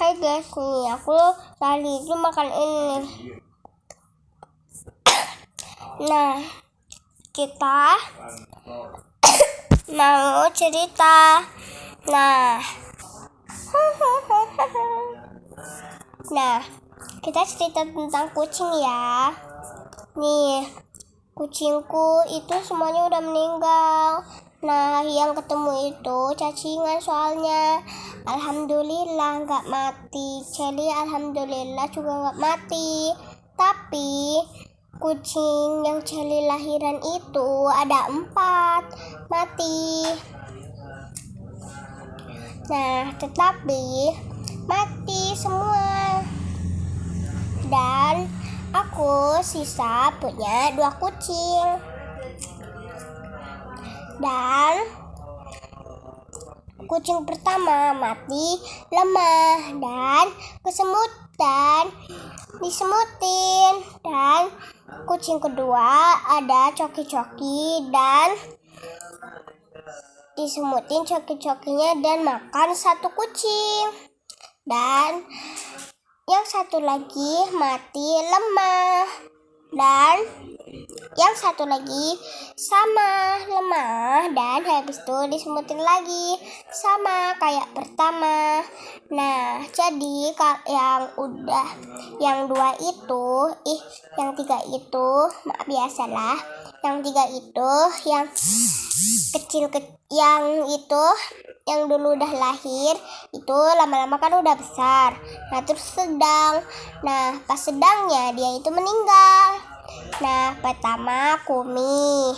Hai guys, nih aku tadi itu makan ini. Nah, kita mau cerita. Nah, kita cerita tentang kucing ya. Nih, kucingku itu semuanya udah meninggal. Nah, yang ketemu itu cacingan soalnya. Alhamdulillah nggak mati. Celi alhamdulillah juga nggak mati. Tapi kucing yang Celi lahiran itu ada 4 mati. Nah, tetapi mati semua. Dan aku sisa punya 2 kucing. Dan kucing pertama mati lemah dan kesemutan disemutin. Dan kucing kedua ada coki-coki dan disemutin coki-cokinya dan makan 1 kucing. Dan yang satu lagi mati lemah. Dan yang satu lagi sama lemah dan habis itu disemutin lagi sama kayak pertama. Nah, jadi yang 2 itu, yang 3 itu, maaf biasalah. Yang 3 itu, yang kecil, yang dulu udah lahir, itu lama-lama kan udah besar. Nah, terus sedang. Nah, pas sedangnya dia itu meninggal. Nah, pertama Kumi,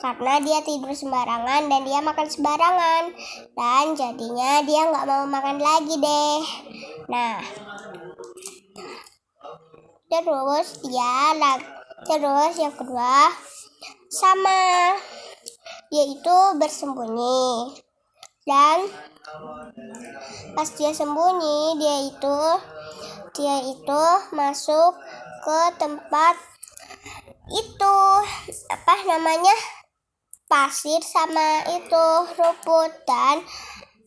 karena dia tidur sembarangan dan dia makan sembarangan. Dan jadinya dia nggak mau makan lagi deh. Nah, terus yang kedua sama, yaitu bersembunyi. Dan pas dia sembunyi, dia itu masuk ke tempat itu pasir sama itu rumput dan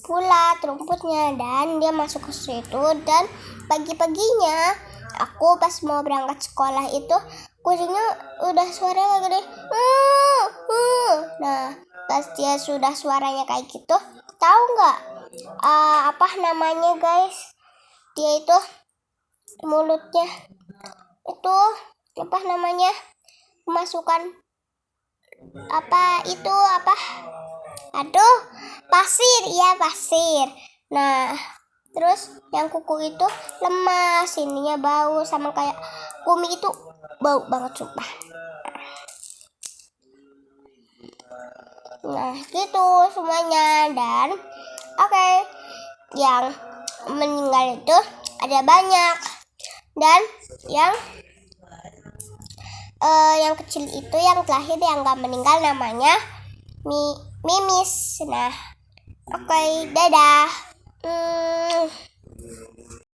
bulat rumputnya, dan dia masuk ke situ. Dan pagi-paginya aku pas mau berangkat sekolah itu kucingnya udah suaranya gede. Nah, pas dia sudah suaranya kayak gitu, tahu nggak guys, dia itu mulutnya itu kemasukan pasir. Nah, terus yang kuku itu lemas, ininya bau sama kayak Kumi itu, bau banget sumpah. Nah, gitu semuanya. Dan oke, yang meninggal itu ada banyak. Dan yang kecil itu, yang terakhir yang gak meninggal, namanya Mimis. Nah, oke, dadah.